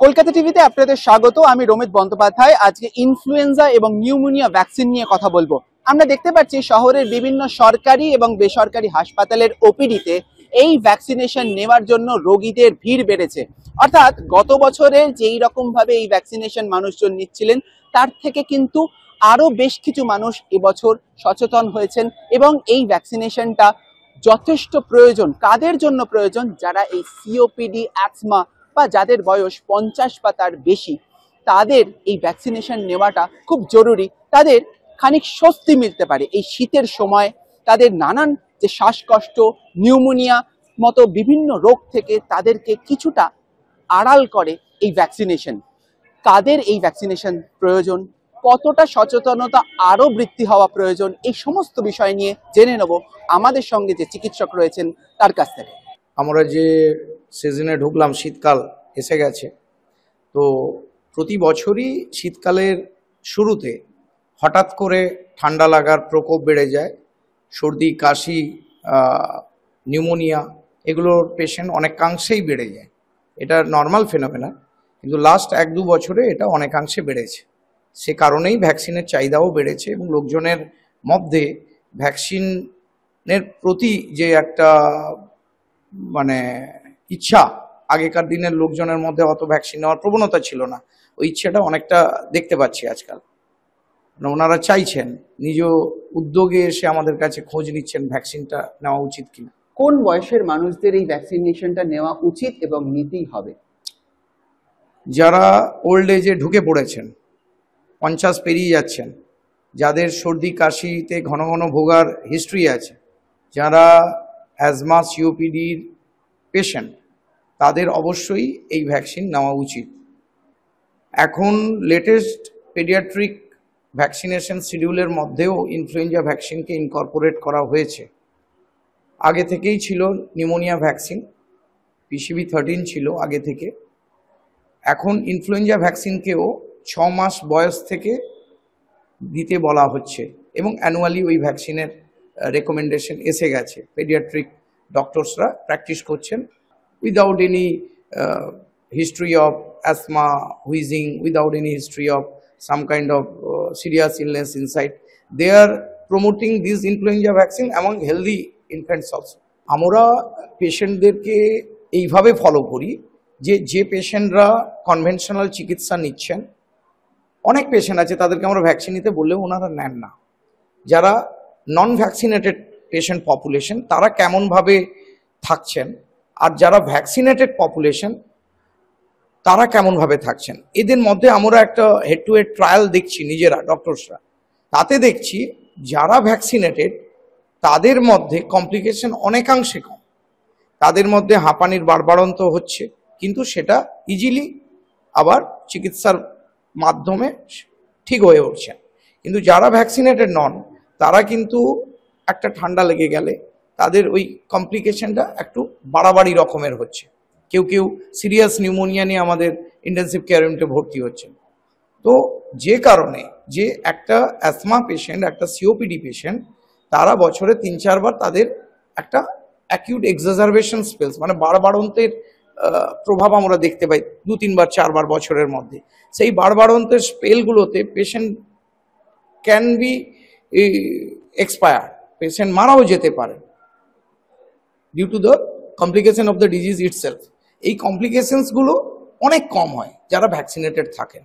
কলকাতা টিভিতে আপনাদের স্বাগত। আমি রোমিত বন্দ্যোপাধ্যায়। আজকে ইনফ্লুয়েঞ্জা এবং নিউমোনিয়া ভ্যাকসিন নিয়ে কথা বলবো। আমরা দেখতে পাচ্ছি শহরের বিভিন্ন সরকারি এবং বেসরকারি হাসপাতালের ওপিডিতে এই ভ্যাকসিনেশন নেওয়ার জন্য রোগীদের ভিড় বেড়েছে। অর্থাৎ গত বছরে যেই রকম ভাবে এই ভ্যাকসিনেশন মানুষজন নিচ্ছিলেন তার থেকে কিন্তু আরো বেশ কিছু মানুষ এবছর সচেতন হয়েছেন এবং এই ভ্যাকসিনেশনটা যথেষ্ট প্রয়োজন। কাদের জন্য প্রয়োজন? যারা এই সিওপিডি, অ্যাজমা বা যাদের বয়স 50 বা তার বেশি, তাদের এই ভ্যাকসিনেশন নেওয়াটা খুব জরুরি। তাদের খানিক স্বস্তি মিলতে পারে এই শীতের সময়। তাদের নানান যে শ্বাসকষ্ট, নিউমোনিয়া মতো বিভিন্ন রোগ থেকে তাদেরকে কিছুটা আড়াল করে এই ভ্যাকসিনেশন। কাদের এই ভ্যাকসিনেশন প্রয়োজন, কতটা সচেতনতা আরো বৃদ্ধি হওয়া প্রয়োজন, এই সমস্ত বিষয় নিয়ে জেনে নেব আমাদের সঙ্গে যে চিকিৎসক রয়েছেন তার কাছ থেকে। আমরা যে সিজনে ঢুকলাম, শীতকাল এসে গেছে, তো প্রতি বছরই শীতকালের শুরুতে হঠাৎ করে ঠান্ডা লাগার প্রকোপ বেড়ে যায়। সর্দি, কাশি, নিউমোনিয়া এগুলোর পেশেন্ট অনেকাংশেই বেড়ে যায়। এটা নর্মাল ফেনোমেনা, কিন্তু লাস্ট 1-2 বছরে এটা অনেকাংশে বেড়েছে। সে কারণেই ভ্যাকসিনের চাহিদাও বেড়েছে এবং লোকজনের মধ্যে ভ্যাকসিনের প্রতি যে একটা ইচ্ছা, আগেকার দিনের লোকজনের মধ্যে অত ভ্যাকসিন নেওয়ার প্রবণতা ছিল না, ওই ইচ্ছাটা অনেকটা দেখতে পাচ্ছি আজকাল। ওনারা চাইছেন, নিজ উদ্যোগে এসে আমাদের কাছে খোঁজ নিচ্ছেন ভ্যাকসিনটা নেওয়া উচিত কিনা। কোন বয়সের মানুষদের এই ভ্যাকসিনেশনটা নেওয়া উচিত এবং নিতেই হবে? যারা ওল্ড এজে ঢুকে পড়েছেন, 50 পেরিয়ে যাচ্ছেন, যাদের সর্দি কাশিতে ঘন ঘন ভোগার হিস্ট্রি আছে, যারা অ্যাজমা, সিওপিডির পেশেন্ট, তাদের অবশ্যই এই ভ্যাকসিন নেওয়া উচিত। এখন লেটেস্ট পেডিয়াট্রিক ভ্যাকসিনেশন শিডিউলের মধ্যেও ইনফ্লুয়েঞ্জা ভ্যাকসিনকে ইনকর্পোরেট করা হয়েছে। আগে থেকেই ছিল নিউমোনিয়া ভ্যাকসিন, PCV 13 ছিল আগে থেকে। এখন ইনফ্লুয়েঞ্জা ভ্যাকসিনকেও 6 মাস বয়স থেকে দিতে বলা হচ্ছে এবং অ্যানুয়ালি ওই ভ্যাকসিনের রেকমেন্ডেশন এসে গেছে। পেডিয়াট্রিক ডক্টরসরা প্র্যাকটিস করছেন without any history of asthma, wheezing, without any history of some kind of serious illness inside. They are promoting this influenza vaccine among healthy infants also. আমরা পেশেন্টদেরকে এইভাবে ফলো করি যে পেশেন্টরা conventional চিকিৎসা নিচ্ছেন, অনেক পেশেন্ট আছে তাদেরকে আমরা ভ্যাকসিন নিতে বললেও ওনারা নেন না। যারা নন ভ্যাকসিনেটেড পেশেন্ট পপুলেশন, তারা কেমনভাবে থাকছেন, আর যারা ভ্যাকসিনেটেড পপুলেশন তারা কেমনভাবে থাকছেন, এদের মধ্যে আমরা একটা হেড টু হেড ট্রায়াল দেখছি নিজেরা ডক্টরসরা। তাতে দেখছি যারা ভ্যাকসিনেটেড তাদের মধ্যে কমপ্লিকেশন অনেকাংশে কম। তাদের মধ্যে হাঁপানির বাড়বাড়ন্ত হচ্ছে, কিন্তু সেটা ইজিলি আবার চিকিৎসার মাধ্যমে ঠিক হয়ে উঠছে। কিন্তু যারা ভ্যাকসিনেটেড নন, তারা কিন্তু একটা ঠান্ডা লেগে গেলে তাদের ওই কমপ্লিকেশনটা একটু বাড়াবাড়ি রকমের হচ্ছে। কেউ কেউ সিরিয়াস নিউমোনিয়া নিয়ে আমাদের ইন্টেন্সিভ কেয়ার ইউনিটে ভর্তি হচ্ছেন। তো যে কারণে যে একটা অ্যাসমা পেশেন্ট, একটা সিওপিডি পেশেন্ট, তারা বছরে 3-4 বার তাদের একটা অ্যাকিউট এক্সাজারবেশন স্পেলস, বাড়বাড়ন্তের প্রভাব আমরা দেখতে পাই 2-3 বার 4 বার বছরের মধ্যে। সেই বাড়বাড়ন্তের স্পেলগুলোতে patient can be expire, patient মারাও যেতে পারে due to the complication of the disease itself. এই কমপ্লিকেশনসগুলো অনেক কম হয় যারা ভ্যাকসিনেটেড থাকেন।